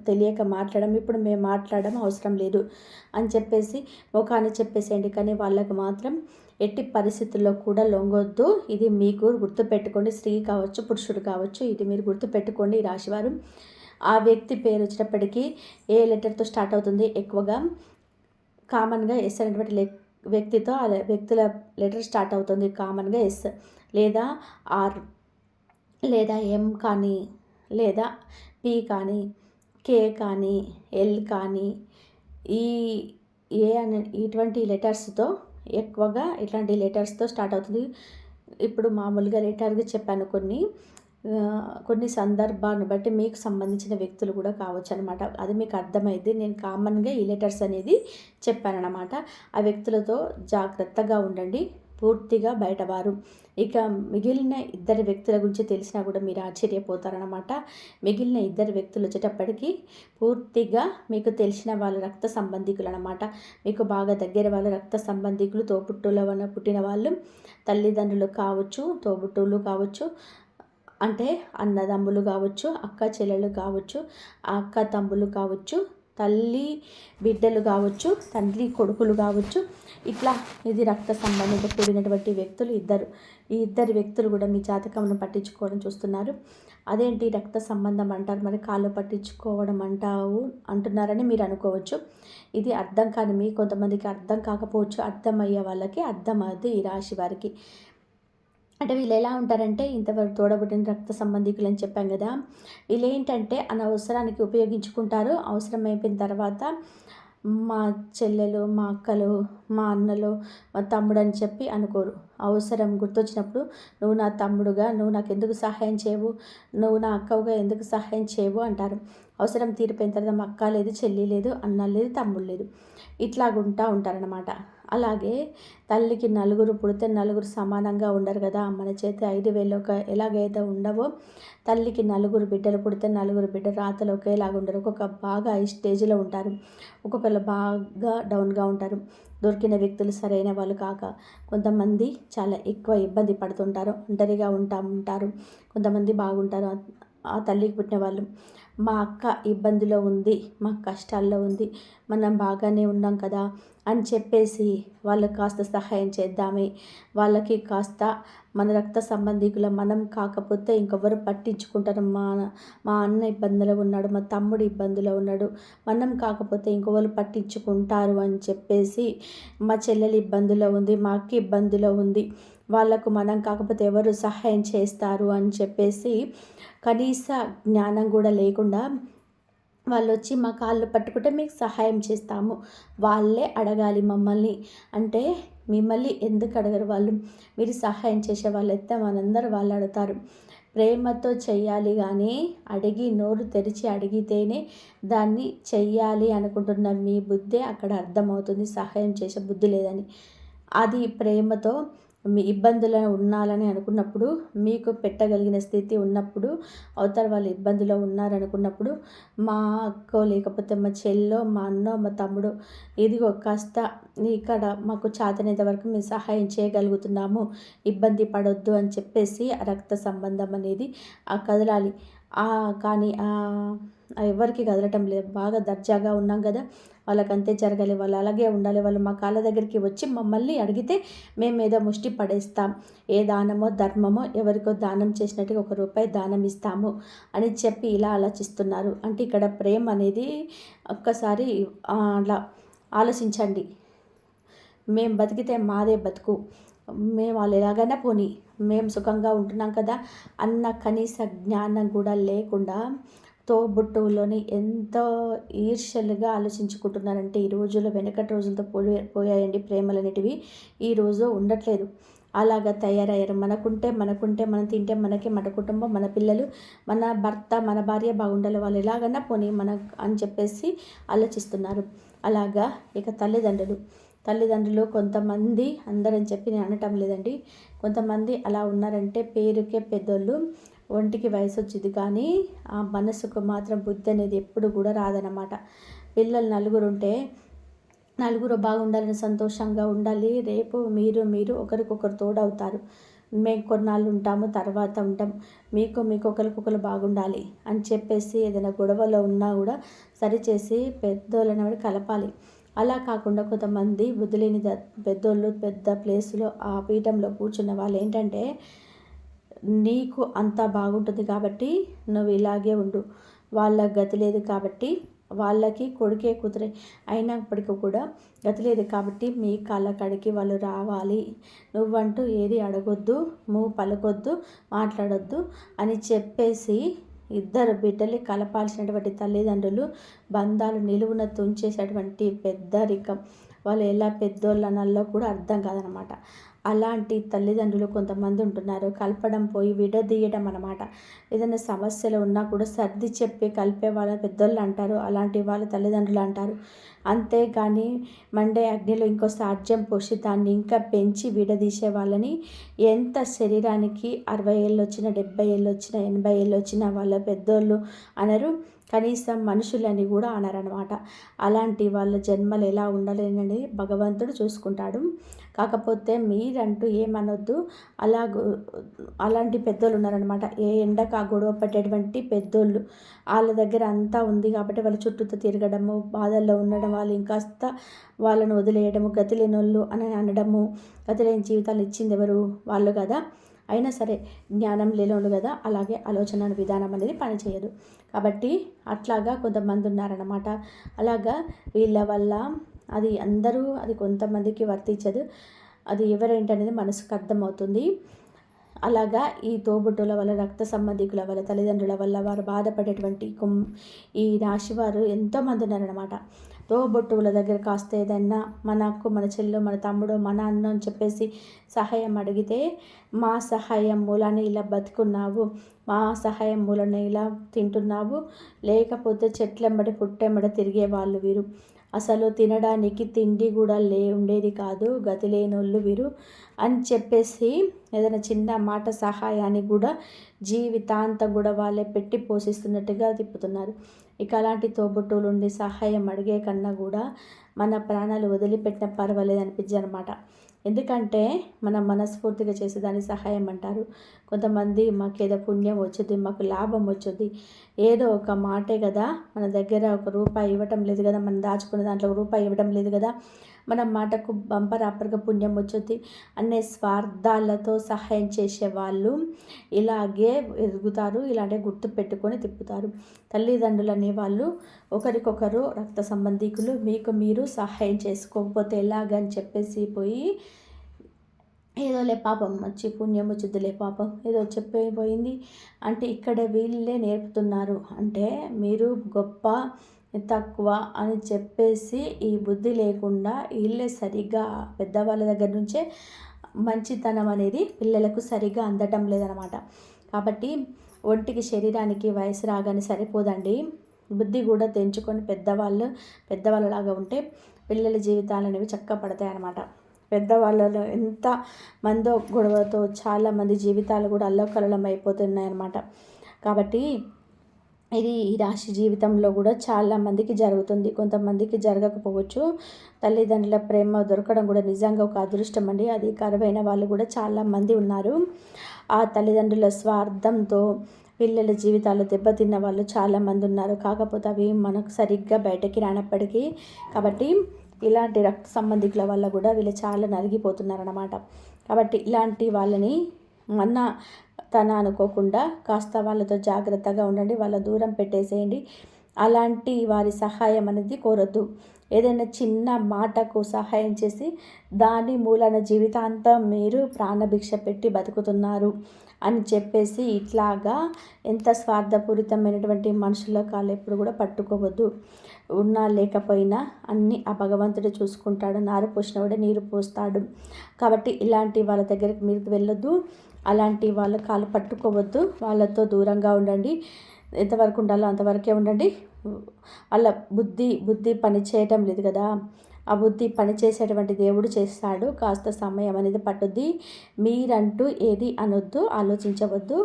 తెలియక మాట్లాడడం, ఇప్పుడు మేము మాట్లాడడం అవసరం లేదు అని చెప్పేసి ముఖాన్ని చెప్పేసేయండి. కానీ వాళ్ళకు మాత్రం ఎట్టి పరిస్థితుల్లో కూడా లొంగొద్దు. ఇది మీకు గుర్తుపెట్టుకోండి. స్త్రీ కావచ్చు, పురుషుడు కావచ్చు, ఇది మీరు గుర్తుపెట్టుకోండి. ఈ రాశివారు ఆ వ్యక్తి పేరు వచ్చినప్పటికీ ఏ లెటర్తో స్టార్ట్ అవుతుంది? ఎక్కువగా కామన్గా ఎస్ అనేటువంటి వ్యక్తితో ఆ వ్యక్తుల లెటర్ స్టార్ట్ అవుతుంది. కామన్గా ఎస్ లేదా ఆర్ లేదా ఎం కానీ లేదా పి కానీ కే కానీ ఎల్ కానీ ఈ ఏ అనే ఇటువంటి లెటర్స్తో ఎక్కువగా ఇట్లాంటి లెటర్స్తో స్టార్ట్ అవుతుంది. ఇప్పుడు మామూలుగా లెటర్గా చెప్పాను కొన్ని సందర్భాన్ని బట్టి మీకు సంబంధించిన వ్యక్తులు కూడా కావచ్చు అనమాట. అది మీకు అర్థమైంది. నేను కామన్గా ఈ లెటర్స్ అనేది చెప్పానన్నమాట. ఆ వ్యక్తులతో జాగ్రత్తగా ఉండండి. పూర్తిగా బయటవారు. ఇక మిగిలిన ఇద్దరు వ్యక్తుల గురించి తెలిసినా కూడా మీరు ఆశ్చర్యపోతారనమాట. మిగిలిన ఇద్దరు వ్యక్తులు వచ్చేటప్పటికి పూర్తిగా మీకు తెలిసిన వాళ్ళ రక్త సంబంధికులు అనమాట. మీకు బాగా దగ్గర వాళ్ళ రక్త సంబంధికులు, తోబుట్టువుల వల్ల పుట్టిన వాళ్ళు, తల్లిదండ్రులు కావచ్చు, తోబుట్టువులు కావచ్చు, అంటే అన్నదమ్ములు కావచ్చు, అక్క చెల్లెలు కావచ్చు, అక్క తమ్ముళ్ళు కావచ్చు, తల్లి బిడ్డలు కావచ్చు, తండ్రి కొడుకులు కావచ్చు. ఇట్లా ఇది రక్త సంబంధంతో కూడినటువంటి వ్యక్తులు ఇద్దరు. ఈ ఇద్దరు వ్యక్తులు కూడా మీ జాతకంను పట్టించుకోవడం చూస్తున్నారు. అదేంటి రక్త సంబంధం అంటారు, మరి కాళ్ళు పట్టించుకోవడం అంటున్నారని మీరు అనుకోవచ్చు. ఇది అర్థం కాని కొంతమందికి అర్థం కాకపోవచ్చు. అర్థమయ్యే వాళ్ళకి అర్థమవుతుంది. ఈ రాశి వారికి అంటే వీళ్ళు ఎలా ఉంటారంటే, ఇంతవరకు తోడబుట్టిన రక్త సంబంధికులు అని చెప్పాం కదా, వీళ్ళు ఏంటంటే అనవసరానికి ఉపయోగించుకుంటారు. అవసరం అయిపోయిన తర్వాత మా చెల్లెలు, మా అక్కలు, మా అన్నలు, మా తమ్ముడు అని చెప్పి అనుకోరు. అవసరం గుర్తొచ్చినప్పుడు నువ్వు నా తమ్ముడుగా నువ్వు నాకు ఎందుకు సహాయం చేయవు, నువ్వు నా అక్కవుగా ఎందుకు సహాయం చేయవు అంటారు. అవసరం తీరిపోయిన తర్వాత మా అక్క లేదు, చెల్లి లేదు, అన్న లేదు, తమ్ముడు లేదు, ఇట్లాగుంటూ ఉంటారనమాట. అలాగే తల్లికి నలుగురు పుడితే నలుగురు సమానంగా ఉండరు కదా. మన చేతి 5,000 ఎలాగైతే ఉండవో, తల్లికి నలుగురు బిడ్డలు పుడితే నలుగురు బిడ్డ రాతలు ఒకేలాగా ఉండరు. ఒక్కొక్క బాగా హై స్టేజ్లో ఉంటారు, ఒక్కొక్కరు బాగా డౌన్గా ఉంటారు. దొరికిన వ్యక్తులు సరైన వాళ్ళు కాక కొంతమంది చాలా ఎక్కువ ఇబ్బంది పడుతుంటారు, ఒంటరిగా ఉంటారు. కొంతమంది బాగుంటారు. ఆ తల్లికి పుట్టిన వాళ్ళు, మా అక్క ఇబ్బందిలో ఉంది, మా కష్టాల్లో ఉంది, మనం బాగానే ఉన్నాం కదా అని చెప్పేసి వాళ్ళకి కాస్త సహాయం చేద్దామే, వాళ్ళకి కాస్త మన రక్త సంబంధికుల మనం కాకపోతే ఇంకెవరు పట్టించుకుంటారు, మా అన్న ఇబ్బందిలో ఉన్నాడు, మా తమ్ముడు ఇబ్బందిలో ఉన్నాడు, మనం కాకపోతే ఇంకొకరు పట్టించుకుంటారు అని చెప్పేసి, మా చెల్లెలు ఇబ్బందిలో ఉంది, మా అక్క ఇబ్బందిలో ఉంది, వాళ్ళకు మనం కాకపోతే ఎవరు సహాయం చేస్తారు అని చెప్పేసి కనీస జ్ఞానం కూడా లేకుండా వాళ్ళొచ్చి మా కాళ్ళు పట్టుకుంటే మీకు సహాయం చేస్తాము. వాళ్ళే అడగాలి మమ్మల్ని. అంటే మిమ్మల్ని ఎందుకు అడగరు వాళ్ళు? మీరు సహాయం చేసే వాళ్ళైతే మనందరూ వాళ్ళు అడుగుతారు. ప్రేమతో చెయ్యాలి కానీ అడిగి నోరు తెరిచి అడిగితేనే దాన్ని చెయ్యాలి అనుకుంటున్న మీ బుద్ధే అక్కడ అర్థమవుతుంది, సహాయం చేసే బుద్ధి లేదని. అది ప్రేమతో మీ ఇబ్బందులో ఉండాలని అనుకున్నప్పుడు, మీకు పెట్టగలిగిన స్థితి ఉన్నప్పుడు, అవతల వాళ్ళు ఇబ్బందిలో ఉన్నారనుకున్నప్పుడు, మా అక్కో లేకపోతే మా చెల్లో, మా అన్నో, మా తమ్ముడో, ఇదిగో కాస్త ఇక్కడ మాకు చేతనైనంత వరకు మేము సహాయం చేయగలుగుతున్నాము, ఇబ్బంది పడొద్దు అని చెప్పేసి ఆ రక్త సంబంధం అనేది కదలాలి. కానీ ఎవరికి కదలటం లేదు. బాగా దర్జాగా ఉన్నాం కదా, వాళ్ళకంతే జరగాలి, వాళ్ళు అలాగే ఉండాలి, వాళ్ళు మా కాళ్ళ దగ్గరికి వచ్చి మమ్మల్ని అడిగితే మేమేదో ముష్టి పడేస్తాం, ఏ దానమో ధర్మమో ఎవరికో దానం చేసినట్టుగా ₹1 దానం ఇస్తాము అని చెప్పి ఇలా ఆలోచిస్తున్నారు. అంటే ఇక్కడ ప్రేమ అనేది ఒక్కసారి అలా ఆలోచించండి. మేము బతికితే మాదే బతుకు, మేము వాళ్ళు ఎలాగైనా పోనీ, మేము సుఖంగా ఉంటున్నాం కదా అన్న కనీస జ్ఞానం కూడా లేకుండా తోబుట్టువులోని ఎంతో ఈర్ష్యలుగా ఆలోచించుకుంటున్నారంటే ఈ రోజుల్లో వెనకటి రోజులతో పోయాయండి ప్రేమలు అనేటివి. ఈరోజు ఉండట్లేదు. అలాగా తయారయ్యారు. మనకుంటే మనం తింటే మనకి, మన కుటుంబం, మన పిల్లలు, మన భర్త, మన భార్య బాగుండాలి, వాళ్ళు ఎలాగన్నా పోనీ మన అని చెప్పేసి ఆలోచిస్తున్నారు. అలాగా ఇక తల్లిదండ్రులు కొంతమంది, అందరని చెప్పి నేను అనటం లేదండి, కొంతమంది అలా ఉన్నారంటే పేరుకే పెద్దోళ్ళు, ఒంటికి వయసు వచ్చింది కానీ ఆ మనసుకు మాత్రం బుద్ధి అనేది ఎప్పుడు కూడా రాదనమాట. పిల్లలు నలుగురు బాగుండాలని, సంతోషంగా ఉండాలి, రేపు మీరు ఒకరికొకరు తోడవుతారు, మేము కొన్నాళ్ళు ఉంటాము, తర్వాత ఉంటాం, మీకు ఒకరికొకరు బాగుండాలి అని చెప్పేసి ఏదైనా గొడవలో ఉన్నా కూడా సరిచేసి పెద్దోళ్ళని కలపాలి. అలా కాకుండా కొంతమంది బుద్ధి లేని పెద్దోళ్ళు పెద్ద ప్లేస్లో ఆ పీఠంలో కూర్చున్న వాళ్ళు ఏంటంటే, నీకు అంతా బాగుంటుంది కాబట్టి నువ్వు ఇలాగే ఉండు, వాళ్ళ గతి లేదు కాబట్టి, వాళ్ళకి కొడుకే కూతురే అయినప్పటికీ కూడా గతి లేదు కాబట్టి మీ కాళ్ళ కాడికి వాళ్ళు రావాలి, నువ్వంటూ ఏది అడగొద్దు, పలకొద్దు, మాట్లాడొద్దు అని చెప్పేసి ఇద్దరు బిడ్డల్ని కలపాల్సినటువంటి తల్లిదండ్రులు బంధాలు నిలువున తుంచేసేటువంటి పెద్దరికం, వాళ్ళు ఎలా పెద్దోళ్ళు అనాలో కూడా అర్థం కాదనమాట. అలాంటి తల్లిదండ్రులు కొంతమంది ఉంటున్నారు. కలపడం పోయి విడదీయడం అనమాట. ఏదైనా సమస్యలు ఉన్నా కూడా సర్ది చెప్పి కలిపే వాళ్ళ పెద్దోళ్ళు అంటారు, అలాంటి వాళ్ళ తల్లిదండ్రులు అంటారు. అంతేగాని మండే అగ్నిలో ఇంకో సాధ్యం పోసి దాన్ని ఇంకా పెంచి విడదీసే వాళ్ళని ఎంత శరీరానికి 60 ఏళ్ళు వచ్చినా, 70 ఏళ్ళు వచ్చినా, 80 ఏళ్ళు వచ్చినా వాళ్ళ పెద్దోళ్ళు అనరు, కనీసం మనుషులని కూడా అనరనమాట. అలాంటి వాళ్ళ జన్మలు ఎలా ఉండాలని భగవంతుడు చూసుకుంటాడు. కాకపోతే మీరంటూ ఏమనొద్దు. అలాంటి పెద్దోళ్ళు ఉన్నారనమాట. ఏ ఎండకు ఆ గొడవ పట్టేటువంటి పెద్దోళ్ళు, వాళ్ళ దగ్గర అంతా ఉంది కాబట్టి వాళ్ళ చుట్టూతో తిరగడము, బాధల్లో ఉండడం, వాళ్ళు ఇంకాస్త వాళ్ళను వదిలేయడము, గతి లేనోళ్ళు అని అనడము, గతి లేని జీవితాలు ఇచ్చింది ఎవరు? వాళ్ళు కదా. అయినా సరే జ్ఞానం లేనోళ్ళు కదా, అలాగే ఆలోచన విధానం అనేది పనిచేయదు. కాబట్టి అట్లాగా కొంతమంది ఉన్నారన్నమాట. అలాగా వీళ్ళ వల్ల అది కొంతమందికి వర్తించదు. అది ఎవరేంటనేది మనసుకు అర్థమవుతుంది. అలాగా ఈ తోబుట్టుల వల్ల, రక్త సంబంధికుల వల్ల, తల్లిదండ్రుల వల్ల వారు బాధపడేటువంటి ఈ రాశివారు ఎంతోమంది ఉన్నారనమాట. తోబుట్టువుల దగ్గర కాస్త ఏదైనా మన అక్క, మన చెల్లో, మన తమ్ముడో, మన అన్న అని చెప్పేసి సహాయం అడిగితే, మా సహాయం మూలాన ఇలా బతుకున్నావు, మా సహాయం మూలన ఇలా తింటున్నావు, లేకపోతే చెట్లెంబడి పుట్టెంబడి తిరిగేవాళ్ళు వీరు, అసలు తినడానికి తిండి కూడా ఉండేది కాదు, గతి లేనోళ్ళు వీరు అని చెప్పేసి ఏదైనా చిన్న మాట సహాయాన్ని కూడా జీవితాంతం కూడా వాళ్ళే పెట్టి పోషిస్తున్నట్టుగా తిప్పుతున్నారు. ఇక అలాంటి తోబుట్టువులు ఉండి సహాయం అడిగే కన్నా కూడా మన ప్రాణాలు వదిలిపెట్టిన పర్వాలేదు అనిపించింది అనమాట. ఎందుకంటే మనం మనస్ఫూర్తిగా చేసేదాన్ని సహాయం అంటారు. కొంతమంది మాకేదో పుణ్యం వచ్చుద్ది, మాకు లాభం వచ్చుద్ది, ఏదో ఒక మాటే కదా, మన దగ్గర ₹1 ఇవ్వటం లేదు కదా, మనం దాచుకున్న దాంట్లో ₹1 ఇవ్వడం లేదు కదా, మన మాటకు బంపర్ ఆపర్గా పుణ్యం వచ్చుద్ది అనే స్వార్థాలతో సహాయం చేసే వాళ్ళు ఇలాగే ఎదుగుతారు, ఇలాంటి గుర్తు పెట్టుకొని తిప్పుతారు. తల్లిదండ్రులు అనేవాళ్ళు ఒకరికొకరు రక్త సంబంధికులు, మీకు మీరు సహాయం చేసుకోకపోతే ఎలాగని చెప్పేసి పోయి ఏదోలే పాపం వచ్చి పుణ్యం వచ్చిద్దిలే పాపం ఏదో చెప్పిపోయింది అంటే ఇక్కడ వీళ్ళే నేర్పుతున్నారు. అంటే మీరు గొప్ప తక్కువ అని చెప్పేసి ఈ బుద్ధి లేకుండా వీళ్ళే సరిగ్గా పెద్దవాళ్ళ దగ్గర నుంచే మంచితనం అనేది పిల్లలకు సరిగ్గా అందటం లేదనమాట. కాబట్టి ఒంటికి శరీరానికి వయసు రాగానే సరిపోదండి, బుద్ధి కూడా తెంచుకొని పెద్దవాళ్ళలాగా ఉంటే పిల్లల జీవితాలు అనేవి చక్కగా పడతాయి అన్నమాట. పెద్దవాళ్ళలో ఎంత మందో గొడవతో చాలామంది జీవితాలు కూడా అల్లకల్లోలం అయిపోతున్నాయి అన్నమాట. కాబట్టి ఇది ఈ రాశి జీవితంలో కూడా చాలామందికి జరుగుతుంది, కొంతమందికి జరగకపోవచ్చు. తల్లిదండ్రుల ప్రేమ దొరకడం కూడా నిజంగా ఒక అదృష్టం అండి. అది కరువైన వాళ్ళు కూడా చాలామంది ఉన్నారు. ఆ తల్లిదండ్రుల స్వార్థంతో పిల్లల జీవితాలు దెబ్బతిన్న వాళ్ళు చాలామంది ఉన్నారు. కాకపోతే అవి మనకు సరిగ్గా బయటకి రానప్పటికీ కాబట్టి ఇలాంటి రక్త సంబంధికుల వల్ల కూడా వీళ్ళు చాలా నలిగిపోతున్నారన్నమాట. కాబట్టి ఇలాంటి వాళ్ళని తన అనుకోకుండా కాస్త వాళ్ళతో జాగ్రత్తగా ఉండండి, వాళ్ళ దూరం పెట్టేసేయండి. అలాంటి వారి సహాయం అనేది కోరొద్దు. ఏదైనా చిన్న మాటకు సహాయం చేసి దాని మూలన జీవితాంతం మీరు ప్రాణభిక్ష పెట్టి బతుకుతున్నారు అని చెప్పేసి ఇట్లాగా ఎంత స్వార్థపూరితమైనటువంటి మనుషుల కాళ్ళు ఎప్పుడు కూడా పట్టుకోవద్దు. ఉన్నా లేకపోయినా అన్నీ ఆ భగవంతుడు చూసుకుంటాడు. నారు పోసినవాడే నీరు పోస్తాడు. కాబట్టి ఇలాంటి వాళ్ళ దగ్గరికి మీరు వెళ్ళొద్దు, అలాంటి వాళ్ళ కాళ్ళు పట్టుకోవద్దు, వాళ్ళతో దూరంగా ఉండండి. ఎంతవరకు ఉండాలో అంతవరకే ఉండండి. వాళ్ళ బుద్ధి పని చేయటం లేదు కదా, ఆ బుద్ధి పని చేసేటువంటి దేవుడు చేస్తాడు. కాస్త సమయం అనేది పట్టుద్ది. మీరంటూ ఏది అనొద్దు, ఆలోచించవద్దు.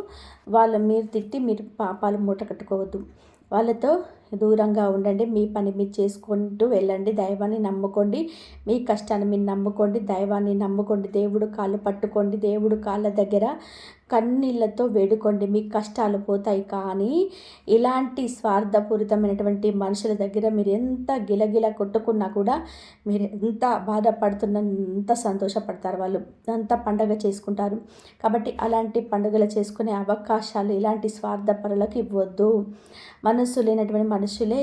మీరు తిట్టి మీరు పాపాలు మూట కట్టుకోవద్దు. వాళ్ళతో దూరంగా ఉండండి. మీ పని మీరు చేసుకుంటూ వెళ్ళండి. దైవాన్ని నమ్ముకోండి, మీ కష్టాన్ని మీరు నమ్ముకోండి, దైవాన్ని నమ్ముకోండి. దేవుడు కాళ్ళు పట్టుకోండి, దేవుడు కాళ్ళ దగ్గర కన్నీళ్ళతో వేడుకోండి, మీ కష్టాలు పోతాయి. కానీ ఇలాంటి స్వార్థపూరితమైనటువంటి మనుషుల దగ్గర మీరు ఎంత గిలగిల కొట్టుకున్నా కూడా మీరు ఎంత బాధపడుతున్నా ఎంత సంతోషపడతారు, వాళ్ళు అంత పండగ చేసుకుంటారు. కాబట్టి అలాంటి పండుగలు చేసుకునే అవకాశాలు ఇలాంటి స్వార్థపరులకు ఇవ్వద్దు. మనస్సు లేనటువంటి మనుషులే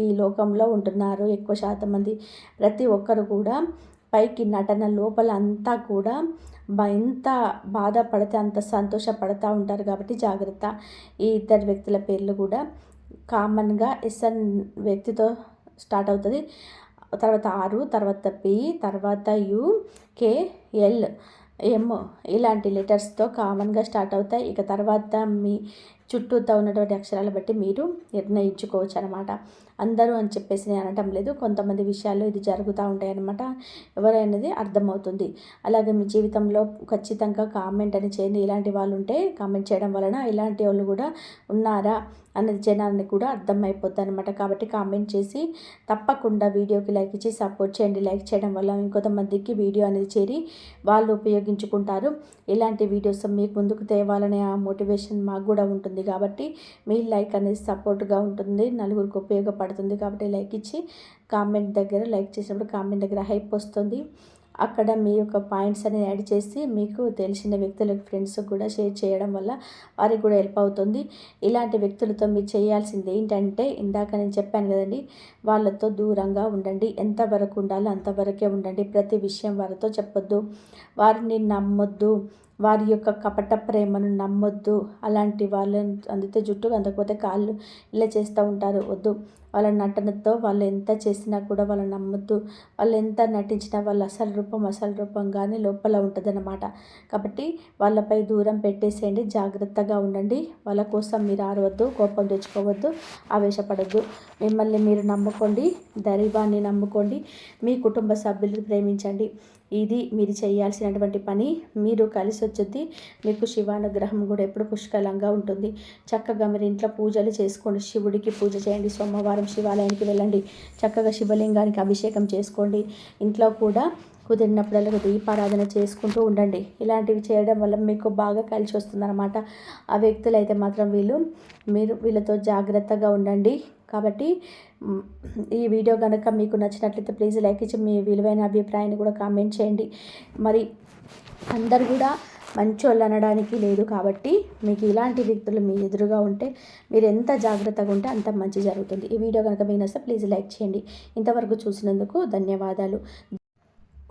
ఈ లోకంలో ఉంటున్నారు ఎక్కువ శాతం మంది. ప్రతి ఒక్కరు కూడా పైకి నటన, లోపల అంతా కూడా ఎంత బాధపడితే అంత సంతోషపడతా ఉంటారు. కాబట్టి జాగ్రత్త. ఈ ఇద్దరు వ్యక్తుల పేర్లు కూడా కామన్గా ఎస్ఎన్ వ్యక్తితో స్టార్ట్ అవుతుంది, తర్వాత ఆరు, తర్వాత పి, తర్వాత యు, కే, ఎల్, ఎం ఇలాంటి లెటర్స్తో కామన్గా స్టార్ట్ అవుతాయి. ఇక తర్వాత మీ చుట్టూతో ఉన్నటువంటి అక్షరాలు బట్టి మీరు నిర్ణయించుకోవచ్చు అనమాట. అందరూ అని చెప్పేసి నేను అనటం లేదు, కొంతమంది విషయాల్లో ఇది జరుగుతూ ఉంటాయి అన్నమాట. ఎవరైనది అర్థమవుతుంది. అలాగే మీ జీవితంలో ఖచ్చితంగా కామెంట్ అని చేయండి. ఇలాంటి వాళ్ళు ఉంటే కామెంట్ చేయడం వలన ఇలాంటి వాళ్ళు కూడా ఉన్నారా అన్నది జనాన్ని కూడా అర్థమైపోద్ది అనమాట. కాబట్టి కామెంట్ చేసి తప్పకుండా వీడియోకి లైక్ ఇచ్చి సపోర్ట్ చేయండి. లైక్ చేయడం వల్ల ఇంకొంతమందికి వీడియో అనేది చేరి వాళ్ళు ఉపయోగించుకుంటారు. ఇలాంటి వీడియోస్ మీకు ముందుకు తేవాలనే ఆ మోటివేషన్ మాకు కూడా ఉంటుంది. కాబట్టి మీ లైక్ అనేది సపోర్ట్గా ఉంటుంది, నలుగురికి ఉపయోగపడుతుంది. కాబట్టి లైక్ ఇచ్చి కామెంట్ దగ్గర లైక్ చేసినప్పుడు కామెంట్ దగ్గర హైప్ వస్తుంది. అక్కడ మీ యొక్క పాయింట్స్ అనేది యాడ్ చేసి మీకు తెలిసిన వ్యక్తులకు ఫ్రెండ్స్కి కూడా షేర్ చేయడం వల్ల వారికి కూడా హెల్ప్ అవుతుంది. ఇలాంటి వ్యక్తులతో మీరు చేయాల్సింది ఏంటంటే ఇందాక నేను చెప్పాను కదండి, వాళ్ళతో దూరంగా ఉండండి. ఎంతవరకు ఉండాలో అంతవరకే ఉండండి. ప్రతి విషయం వారితో చెప్పొద్దు, వారిని నమ్మొద్దు, వారి యొక్క కపట ప్రేమను నమ్మొద్దు. అలాంటి వాళ్ళని అందితే జుట్టు అందకపోతే కాళ్ళు ఇలా చేస్తూ ఉంటారు, వద్దు. వాళ్ళ నటనతో వాళ్ళు ఎంత చేసినా కూడా వాళ్ళు నమ్మొద్దు. వాళ్ళు ఎంత నటించినా వాళ్ళ అసలు రూపంగానే లోపల ఉంటుందన్నమాట. కాబట్టి వాళ్ళపై దూరం పెట్టేసేయండి, జాగ్రత్తగా ఉండండి. వాళ్ళ కోసం మీరు ఆరవద్దు, కోపం తెచ్చుకోవద్దు, ఆవేశపడద్దు. మిమ్మల్ని మీరు నమ్ముకోండి, దైవాన్ని నమ్ముకోండి, మీ కుటుంబ సభ్యులను ప్రేమించండి. ఇది మీరు చేయాల్సినటువంటి పని. మీరు కలిసి వచ్చేది. మీకు శివానుగ్రహం కూడా ఎప్పుడు పుష్కలంగా ఉంటుంది. చక్కగా మీరు ఇంట్లో పూజలు చేసుకోండి, శివుడికి పూజ చేయండి. సోమవారం శివాలయానికి వెళ్ళండి, చక్కగా శివలింగానికి అభిషేకం చేసుకోండి. ఇంట్లో కూడా కుదిరినప్పుడల్లా దీపారాధన చేసుకుంటూ ఉండండి. ఇలాంటివి చేయడం వల్ల మీకు బాగా కలిసి వస్తుందన్నమాట. ఆ వ్యక్తులు అయితే మాత్రం మీరు వీళ్ళతో జాగ్రత్తగా ఉండండి. కాబట్టి ఈ వీడియో కనుక మీకు నచ్చినట్లయితే ప్లీజ్ లైక్ ఇచ్చి మీ విలువైన అభిప్రాయాన్ని కూడా కామెంట్ చేయండి. మరి అందరు కూడా మంచోళ్ళు అనడానికి లేదు. కాబట్టి మీకు ఇలాంటి వ్యక్తులు మీ ఎదురుగా ఉంటే మీరు ఎంత జాగ్రత్తగా ఉంటే అంత మంచి జరుగుతుంది. ఈ వీడియో కనుక మీకు నచ్చితే ప్లీజ్ లైక్ చేయండి. ఇంతవరకు చూసినందుకు ధన్యవాదాలు.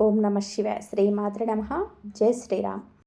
ఓం నమ శివాయ. శ్రీమాత్రే నమః. జై శ్రీరామ్.